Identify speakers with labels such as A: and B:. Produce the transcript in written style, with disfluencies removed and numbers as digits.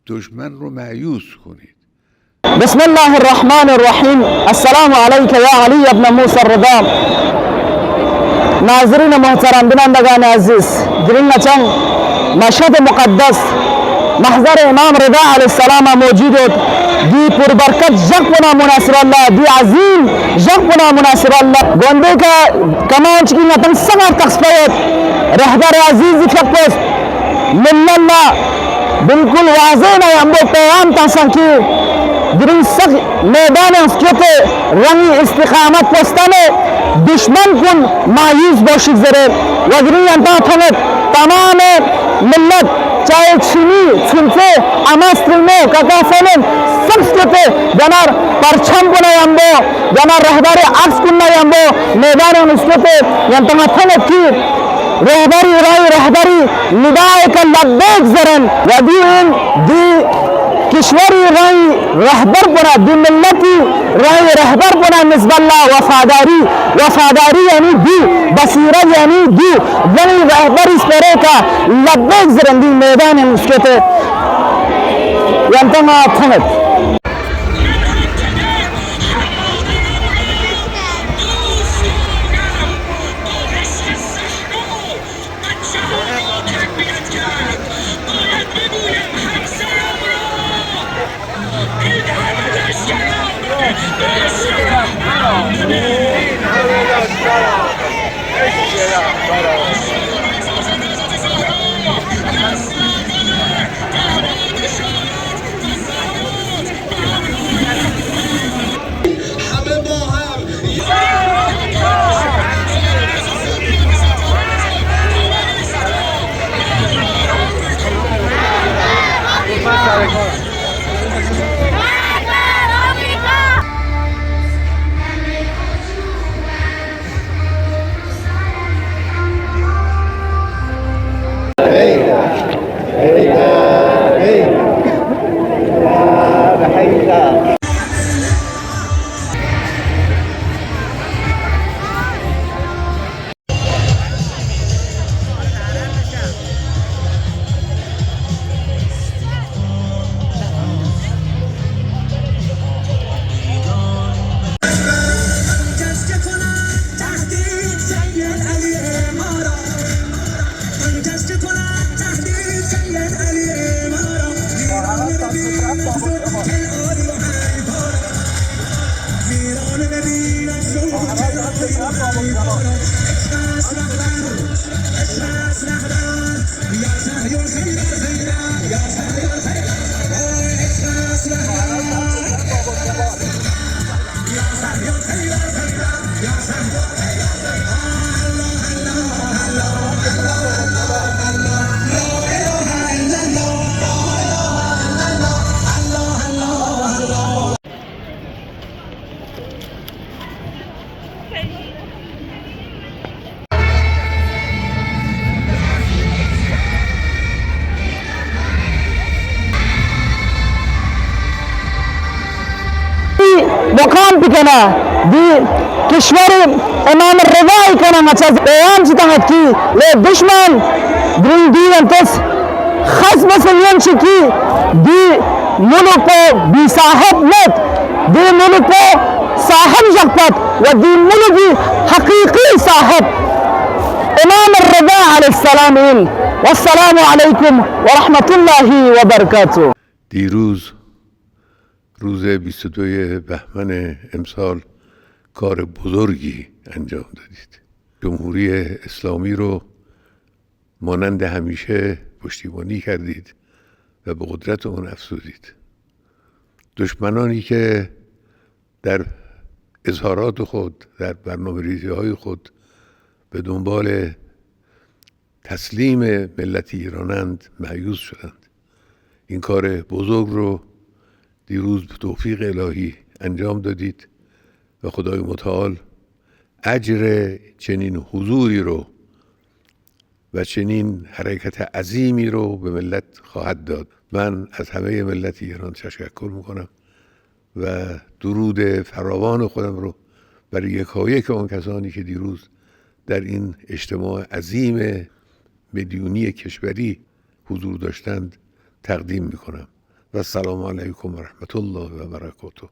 A: دشمن رو مایوس کنید.
B: بسم الله الرحمن الرحیم. السلام علیک یا علی ابن موسی الرضا. ناظرین محترم، بینندگان عزیز، در این چند مشهد مقدس محضر امام رضا علیه السلام موجود دی پربرکت جگ بنا مناصر الله، دی عظیم جگ بنا مناصر الله گونده که کمانچ کی نتن سمار تقصفیت رهبر عزیزی فقط من الله بالکل واضح نہیں ہم وہ پیغام تاسن کی درین سخ میدان اسکت رنگی استقامت پستانے دشمن کن مایوس باشک زره و درین انتا تھنت تمام ملت چاہے چینی چنچے اماسترینو ککافنن سبسکتے جنار پرچم کن یامبو جنار رہبار عکس کن یامبو میدان اسکتے ینتا تھنت کی رهبری رای رهبری ندای که لبیک زرن و دی کشوری رای رهبر بنا دی ملتی رای رهبر بنا نسبت الله وفاداری یعنی دی بصیرت یعنی دی ولی رهبری سپره که لبیک زرن دی میدان مسکت ینتما تنت مقام بکنه دی کشور امام رضایی کنه مچاز پیام چیتاند کی لی دشمن درین دی انتس خص مسلیم چکی دی ملک بی صاحب نت دی ملک صاحب جگپت و دی ملکی حقیقی صاحب امام الرضا علیه السلام این و السلام علیکم و رحمت الله و برکاته.
A: دیروز روز 22 بهمن امسال کار بزرگی انجام دادید. جمهوری اسلامی رو مانند همیشه پشتیبانی کردید و به قدرت اون افزودید. دشمنانی که در اظهارات خود، در برنامه‌ریزی‌های خود به دنبال تسلیم ملت ایرانند مایوس شدند. این کار بزرگ رو دیروز به توفیق الهی انجام دادید و خدای متعال اجر چنین حضوری رو و چنین حرکت عظیمی رو به ملت خواهد داد. من از همه ملت ایران تشکر میکنم و درود فراوان خودم رو برای یکایک اون کسانی که دیروز در این اجتماع عظیم میلیونی کشوری حضور داشتند تقدیم میکنم و السلام علیکم و رحمت الله و برکاته.